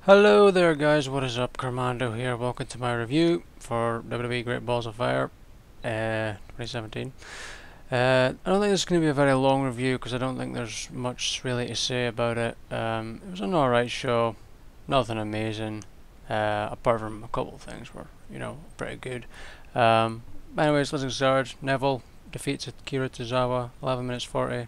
Hello there guys, what is up? Commando here. Welcome to my review for WWE Great Balls of Fire 2017. I don't think this is going to be a very long review because I don't think there's much really to say about it. It was an alright show, nothing amazing, apart from a couple of things were, pretty good. Anyways, let's get started. Neville defeats Akira Tozawa, 11 minutes 40,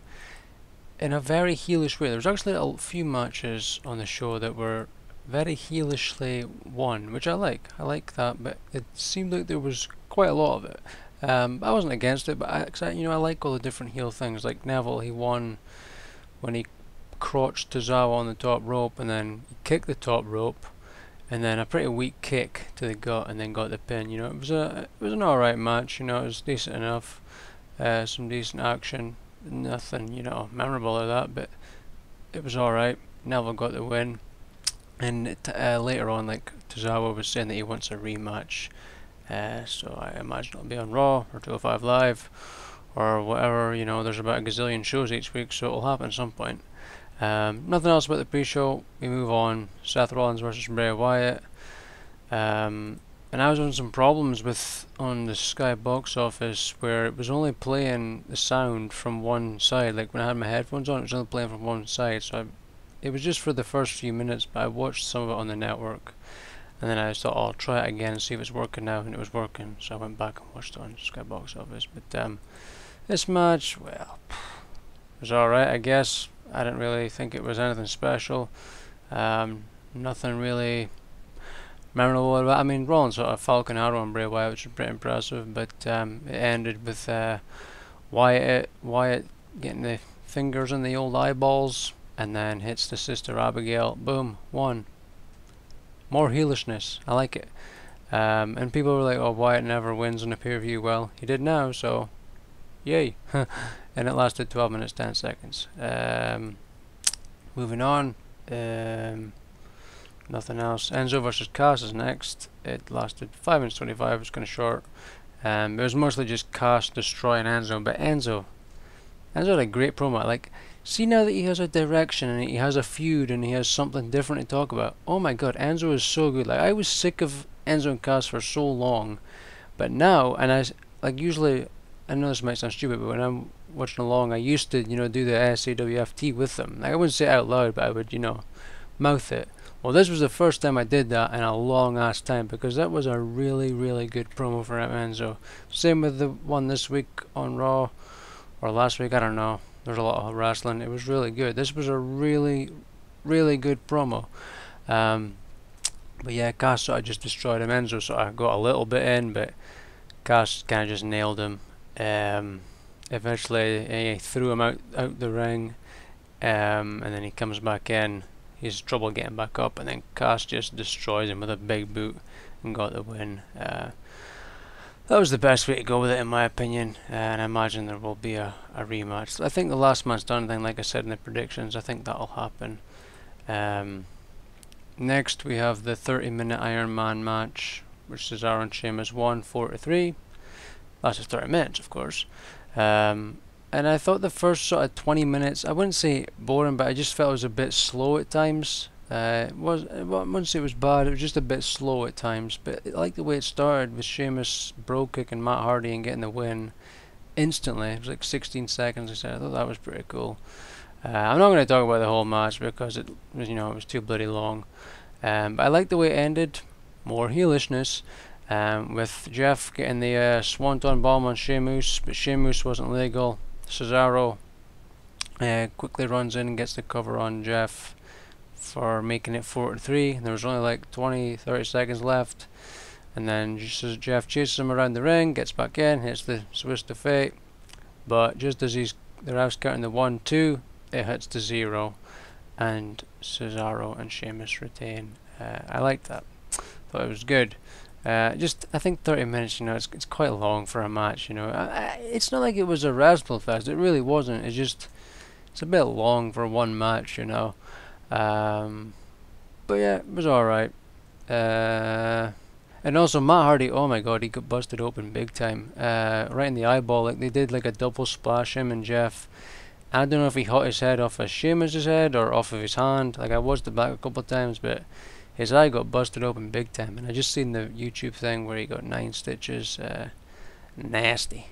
in a very heelish way. There was actually a few matches on the show that were very heelishly won, which I like. I like that, but it seemed like there was quite a lot of it. I wasn't against it, but I like all the different heel things. Like Neville, he won when he crotched Tozawa on the top rope, and then he kicked the top rope, and then a pretty weak kick to the gut, and then got the pin. It was an alright match. It was decent enough. Some decent action. Nothing, memorable or that, but it was alright. Neville got the win. And later on, like, Tozawa was saying that he wants a rematch, so I imagine it'll be on Raw or 205 Live or whatever. There's about a gazillion shows each week, so it'll happen at some point. Nothing else about the pre-show. We move on. Seth Rollins versus Bray Wyatt. And I was having some problems on the Sky box office where it was only playing the sound from one side. Like when I had my headphones on, it was only playing from one side, so it was just for the first few minutes, but I watched some of it on the network, and then I just thought, I'll try it again and see if it's working now, and it was working, so I went back and watched it on Sky Box Office. But this match, well, it was alright, I guess. I didn't really think it was anything special. Nothing really memorable about it. I mean, Rollins sort of Falcon Arrow on Bray Wyatt, which was pretty impressive, but it ended with Wyatt getting the fingers in the old eyeballs, and then hits the sister Abigail. Boom, won. More heelishness. I like it. And people were like, "Oh, Wyatt never wins on a pay-per-view." Well, he did now, so yay. And it lasted 12 minutes 10 seconds. Moving on. Nothing else. Enzo versus Cass is next. It lasted 5 minutes 25. It was kind of short. It was mostly just Cass destroying Enzo, but Enzo had a great promo. Like, see, now that he has a direction and he has a feud and he has something different to talk about. Oh my god, Enzo is so good. Like, I was sick of Enzo and Cass for so long, but now, and usually, I know this might sound stupid, but when I'm watching along, I used to, do the SAWFT with them. Like, I wouldn't say it out loud, but I would, mouth it. Well, this was the first time I did that in a long ass time, because that was a really, really good promo for Enzo. Same with the one this week on Raw. Or last week, I don't know. There's a lot of wrestling. It was really good. This was a really, really good promo. But yeah, Cass sort of just destroyed him. Enzo sort of got a little bit in, but Cass kind of just nailed him. Eventually, he threw him out the ring, and then he comes back in. He's trouble getting back up, and then Cass just destroys him with a big boot and got the win. That was the best way to go with it, in my opinion, and I imagine there will be a rematch. I think the last man's done thing, like I said in the predictions, I think that'll happen. Next, we have the 30-minute Iron Man match, which Cesaro and Sheamus won 4-3. Lasted 30 minutes, of course. And I thought the first sort of 20 minutes, I wouldn't say boring, but I just felt it was a bit slow at times. I wouldn't say it was bad, it was just a bit slow at times, but I like the way it started with Sheamus bro kicking Matt Hardy and getting the win instantly. It was like 16 seconds, I thought that was pretty cool. I'm not going to talk about the whole match because it was too bloody long. But I like the way it ended, more heelishness, with Jeff getting the Swanton bomb on Sheamus, but Sheamus wasn't legal. Cesaro quickly runs in and gets the cover on Jeff for making it 4-3. There was only like 20-30 seconds left, and then Jeff chases him around the ring, gets back in, hits the Twist of Fate, but just as the ref's counting the 1-2, it hits the 0, and Cesaro and Sheamus retain. I liked that. Thought it was good. I think 30 minutes, it's quite long for a match. It's not like it was a wrestle fest. It really wasn't. It's a bit long for one match. But yeah, it was alright. And also Matt Hardy, oh my god, he got busted open big time. Right in the eyeball. Like, they did like a double splash, him and Jeff. I don't know if he hit his head off of Sheamus' head or off of his hand. Like, I watched it back a couple of times, but his eye got busted open big time, and I just seen the YouTube thing where he got 9 stitches. Nasty.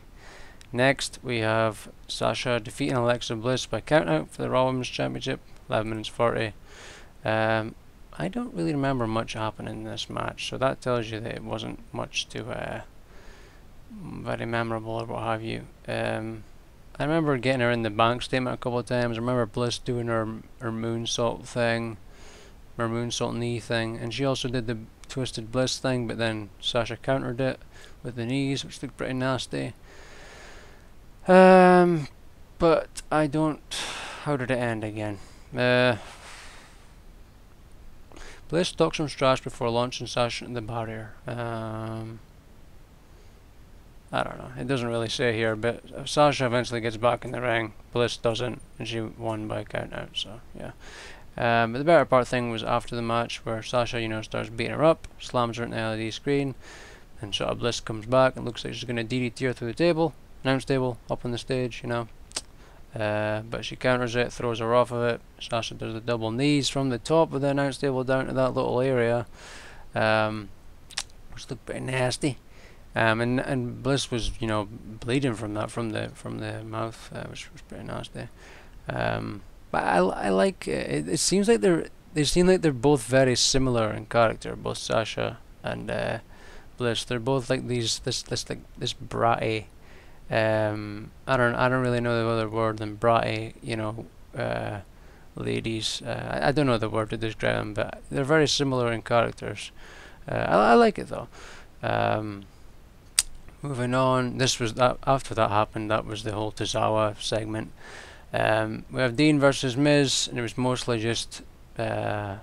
Next, we have Sasha defeating Alexa Bliss by countout for the Raw Women's Championship, 11 minutes 40. I don't really remember much happening in this match, so that tells you that it wasn't much too very memorable or what have you. I remember getting her in the bank statement a couple of times. I remember Bliss doing her moonsault thing, her moonsault knee thing, and she also did the Twisted Bliss thing, but then Sasha countered it with the knees, which looked pretty nasty. But I don't... How did it end again? Bliss talks some trash before launching Sasha into the barrier. I don't know. It doesn't really say here, but Sasha eventually gets back in the ring. Bliss doesn't, and she won by count out. So yeah. But the better part thing was after the match, where Sasha, starts beating her up, slams her into the LED screen, and sort of Bliss comes back and looks like she's going to DDT her through the table, announce table, up on the stage, but she counters it, throws her off of it. Sasha does the double knees from the top of the announce table down to that little area, which looked pretty nasty. And Bliss was, bleeding from that, from the mouth, which was pretty nasty. But I like it. It seems like they seem like they're both very similar in character, both Sasha and Bliss. They're both like this bratty. I don't really know the other word than bratty, ladies. I don't know the word to describe them, but they're very similar in characters. I like it though. Moving on, this was that. After that happened, that was the whole Tozawa segment. We have Dean versus Miz, and it was mostly just Dean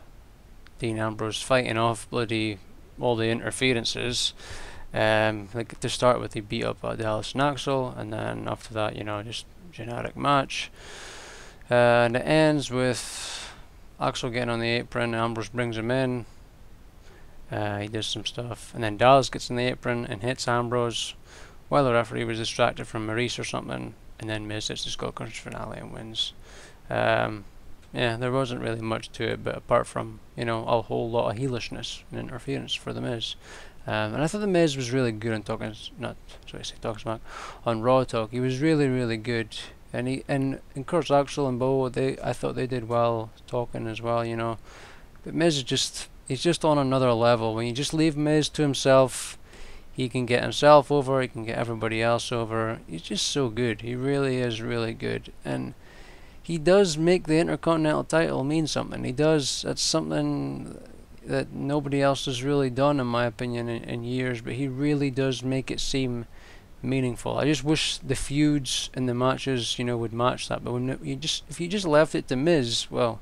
Ambrose fighting off bloody all the interferences. Like to start with, he beat up Dallas and Axel, and then after that, just generic match. And it ends with Axel getting on the apron. Ambrose brings him in. He does some stuff, and then Dallas gets in the apron and hits Ambrose while the referee was distracted from Maurice or something, and then Miz hits the Skull Crushers finale and wins. Yeah, there wasn't really much to it, but apart from a whole lot of heelishness and interference for the Miz. And I thought the Miz was really good on talking smack on Raw Talk. He was really, really good, and of course Axel and Bo, I thought they did well talking as well, But Miz is he's just on another level. When you just leave Miz to himself, he can get himself over, he can get everybody else over. He's just so good. He really is really good, and he does make the Intercontinental title mean something. He does. That's something that nobody else has really done, in my opinion, in years, but he really does make it seem meaningful. I just wish the feuds and the matches, would match that. But if you just left it to Miz, well,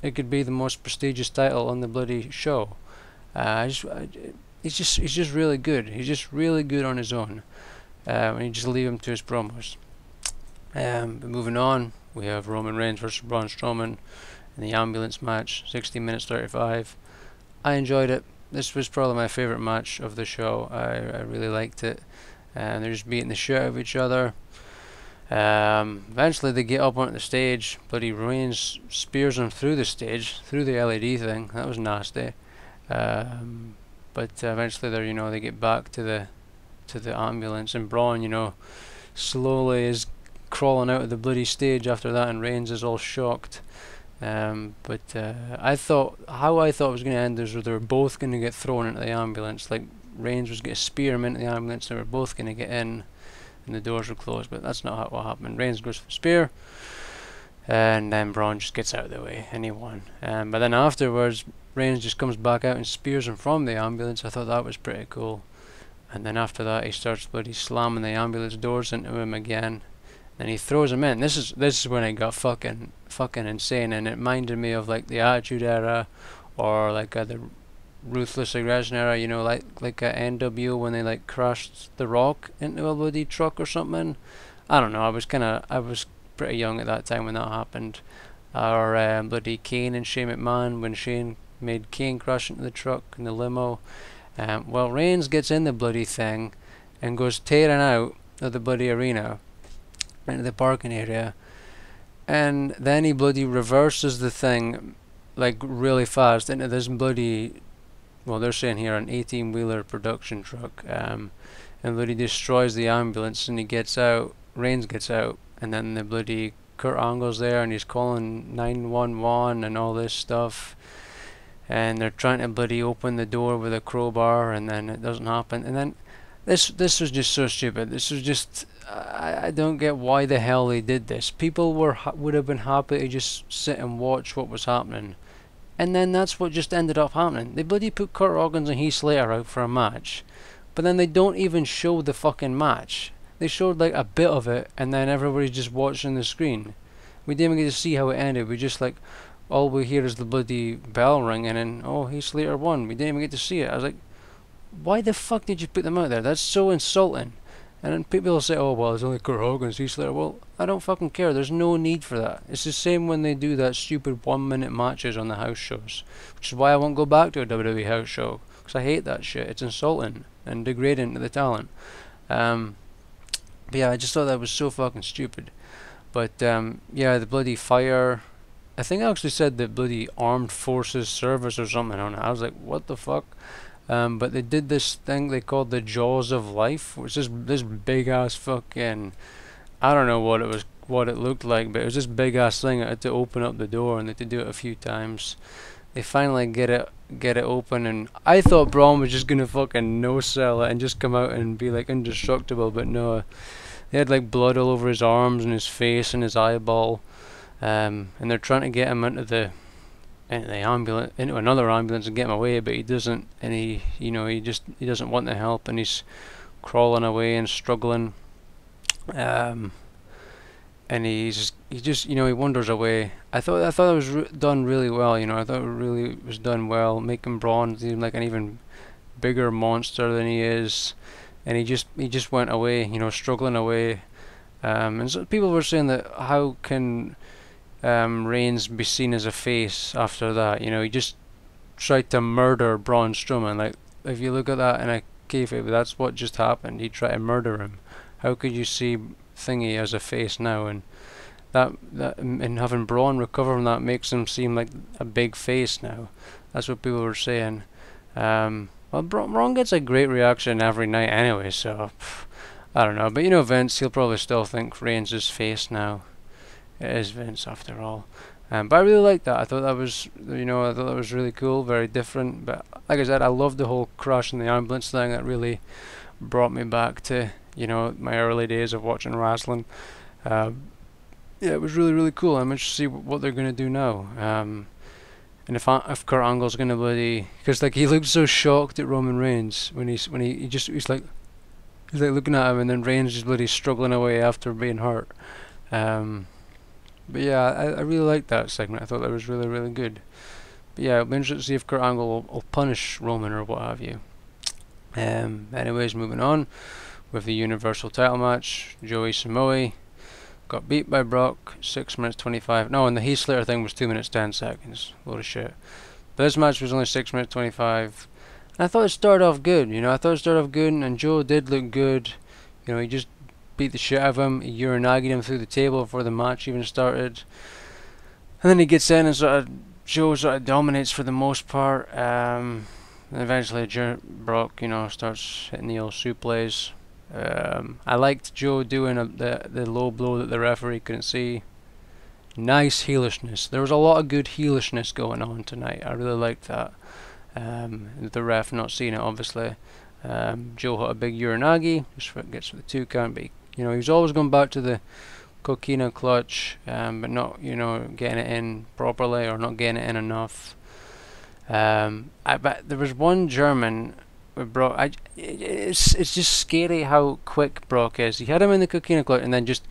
it could be the most prestigious title on the bloody show. He's just really good. He's just really good on his own. And you just leave him to his promos. But moving on, we have Roman Reigns versus Braun Strowman in the ambulance match, 16 minutes 35. I enjoyed it. This was probably my favourite match of the show. I really liked it. And they're just beating the shit out of each other. Eventually they get up onto the stage. Bloody Reigns spears him through the stage, through the LED thing. That was nasty. But eventually they get back to the ambulance, and Braun, slowly is crawling out of the bloody stage after that, and Reigns is all shocked. But I thought it was going to end is where they were both going to get thrown into the ambulance. Like Reigns was going to spear him into the ambulance, they were both going to get in, and the doors were closed. But that's not what happened. Reigns goes for the spear, and then Braun just gets out of the way, and he won. But then afterwards, Reigns just comes back out and spears him from the ambulance. I thought that was pretty cool. And then after that, he starts bloody slamming the ambulance doors into him again. Then he throws him in. This is when it got fucking insane, and it reminded me of like the Attitude Era, or like the Ruthless Aggression Era. Like NWO when they like crashed The Rock into a bloody truck or something. I don't know. I was pretty young at that time when that happened. Or bloody Kane and Shane McMahon when Shane made Kane crash into the truck in the limo. Well, Reigns gets in the bloody thing and goes tearing out of the bloody arena into the parking area, and then he bloody reverses the thing like really fast into this bloody, well, they're saying here an 18-wheeler production truck, and bloody destroys the ambulance, and he gets out, Reigns gets out, and then the bloody Kurt Angle's there, and he's calling 911 and all this stuff, and they're trying to bloody open the door with a crowbar, and then it doesn't happen, and then this was just so stupid. This was just, I don't get why the hell they did this. People would have been happy to just sit and watch what was happening. And then that's what just ended up happening. They bloody put Kurt Hawkins and Heath Slater out for a match. But then they don't even show the fucking match. They showed like a bit of it, and then everybody's just watching the screen. We didn't even get to see how it ended. We just like, all we hear is the bloody bell ringing, and oh, Heath Slater won. We didn't even get to see it. I was like, why the fuck did you put them out there? That's so insulting. And then people will say, oh well, it's only Kurt Hawkins, Heath Slater. Well, I don't fucking care. There's no need for that. It's the same when they do that stupid 1-minute matches on the house shows, which is why I won't go back to a WWE house show, because I hate that shit. It's insulting and degrading to the talent. But yeah, I just thought that was so fucking stupid. But yeah, the bloody fire. I think I actually said the bloody Armed Forces Service or something on it. I was like, what the fuck? But they did this thing they called the Jaws of Life, which is this big ass fucking, I don't know what it looked like, but it was this big ass thing that had to open up the door, and they had to do it a few times. They finally get it open, and I thought Braun was just gonna fucking no sell it and just come out and be like indestructible, but no, they had like blood all over his arms and his face and his eyeball, and they're trying to get him into the ambulance, into another ambulance, and get him away, but he doesn't, and he doesn't want the help, and he's crawling away and struggling, and he wanders away. I thought it was done really well. I thought it really was done well, making Braun seem like an even bigger monster than he is, and he just went away, struggling away, and so people were saying that how can Reigns be seen as a face after that? He just tried to murder Braun Strowman. Like, if you look at that in a kayfabe, that's what just happened. He tried to murder him. How could you see Thingy as a face now? And and having Braun recover from that makes him seem like a big face now. That's what people were saying. Well, Braun gets a great reaction every night anyway, so I don't know. But Vince, he'll probably still think Reigns is face now. It is Vince after all. But I really liked that. I thought that was, really cool, very different. But like I said, I loved the whole crash in the ambulance thing. That really brought me back to, my early days of watching wrestling. Yeah, it was really, really cool. I'm interested to see what they're gonna do now. And if Kurt Angle's gonna bloody, because like he looked so shocked at Roman Reigns when he's like looking at him, and then Reigns is bloody struggling away after being hurt. But yeah, I really liked that segment. I thought that was really, really good. But yeah, it'll be interesting to see if Kurt Angle will punish Roman or what have you. Anyways, moving on with the Universal title match. Joey Samoa got beat by Brock, 6 minutes 25. No, and the Heath Slater thing was 2 minutes 10 seconds. Load of shit. But this match was only 6 minutes 25. And I thought it started off good. I thought it started off good, and Joe did look good. He just beat the shit out of him. He urinagied him through the table before the match even started. And then he gets in, and Joe dominates for the most part. And eventually Brock, starts hitting the old suplex. I liked Joe doing the low blow that the referee couldn't see. Nice heelishness. There was a lot of good heelishness going on tonight. I really liked that. The ref not seeing it, obviously. Joe hit a big uranagi, just gets the 2 count, but he was always going back to the coquina clutch, but not getting it in properly, or not getting it in enough. I bet there was one German with Brock. It's just scary how quick Brock is. He had him in the coquina clutch, and then just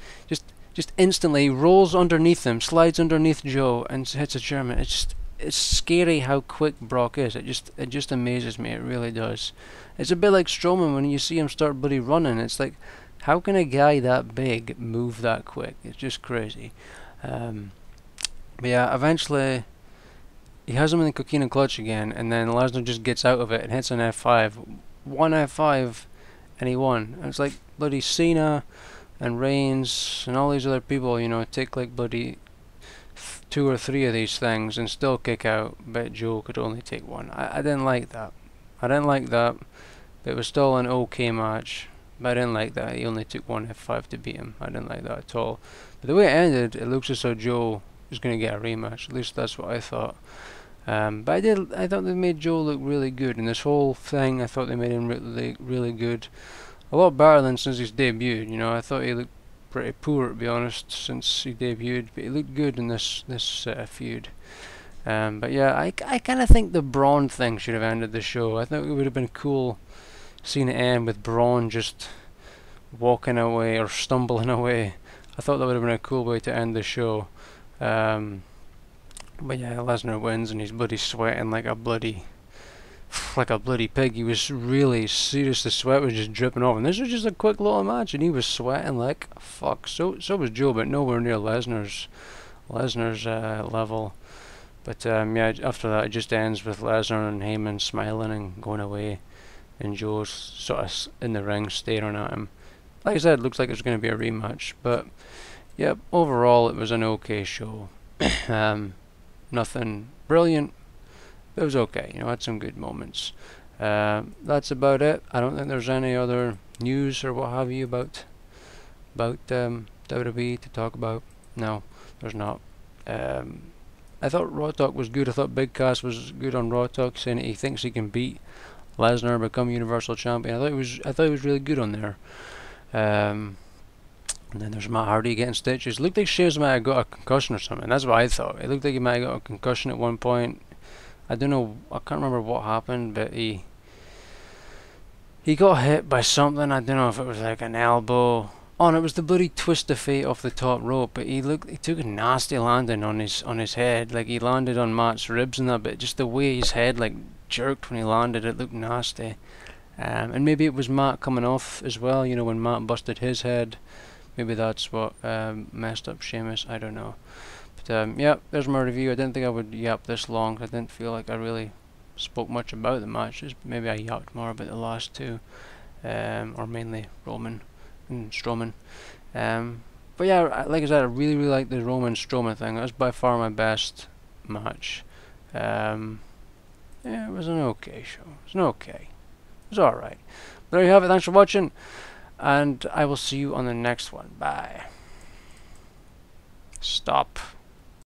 instantly rolls underneath him, slides underneath Joe, and hits a German. It's scary how quick Brock is. It just amazes me. It really does. It's a bit like Strowman when you see him start bloody running. It's like, how can a guy that big move that quick? It's just crazy. But yeah, eventually he has him in the coquina clutch again, and then Lesnar just gets out of it and hits an F5. One F5, and he won. And it's like bloody Cena and Reigns and all these other people, take like bloody 2 or 3 of these things and still kick out, but Joe could only take one. I didn't like that. I didn't like that. But it was still an okay match. But I didn't like that. He only took one F5 to beat him. I didn't like that at all. But the way it ended, it looks as though Joe is going to get a rematch. At least that's what I thought. But I thought they made Joe look really good. And this whole thing, I thought they made him really good. A lot better than since he's debuted. You know, I thought he looked pretty poor, to be honest, since he debuted. But he looked good in this feud. But yeah, I kind of think the Braun thing should have ended the show. I think it would have been cool seeing it end with Braun just walking away or stumbling away. I thought that would have been a cool way to end the show. But yeah, Lesnar wins and he's bloody sweating like a bloody pig. He was really serious. The sweat was just dripping off, and this was just a quick little match, and he was sweating like fuck. So was Joe, but nowhere near Lesnar's level. But yeah, after that it just ends with Lesnar and Heyman smiling and going away, and Joe's sort of in the ring staring at him. Like I said, it looks like it's going to be a rematch. But yeah, overall it was an okay show. Nothing brilliant. It was okay, you know, had some good moments. That's about it. I don't think there's any other news or what have you about WWE to talk about. No, there's not. I thought Raw Talk was good. I thought Big Cass was good on Raw Talk, saying that he thinks he can beat Lesnar and become Universal Champion. I thought he was really good on there. And then there's Matt Hardy getting stitches. It looked like Sheamus might have got a concussion or something. That's what I thought. It looked like he might have got a concussion at one point. I don't know. I can't remember what happened, but he got hit by something. I don't know if it was like an elbow. Oh, and it was the bloody twist of fate off the top rope. But he took a nasty landing on his head. Like he landed on Matt's ribs and that. But just the way his head like jerked when he landed, it looked nasty. And maybe it was Matt coming off as well. You know, when Matt busted his head. Maybe that's what messed up Sheamus. I don't know. But yeah, there's my review. I didn't think I would yap this long. I didn't feel like I really spoke much about the matches. Maybe I yapped more about the last two, or mainly Roman and Strowman. But yeah, like I said, I really like the Roman Strowman thing. That was by far my best match. Yeah, it was an okay show. It was okay. It was alright. There you have it. Thanks for watching. And I will see you on the next one. Bye. Stop.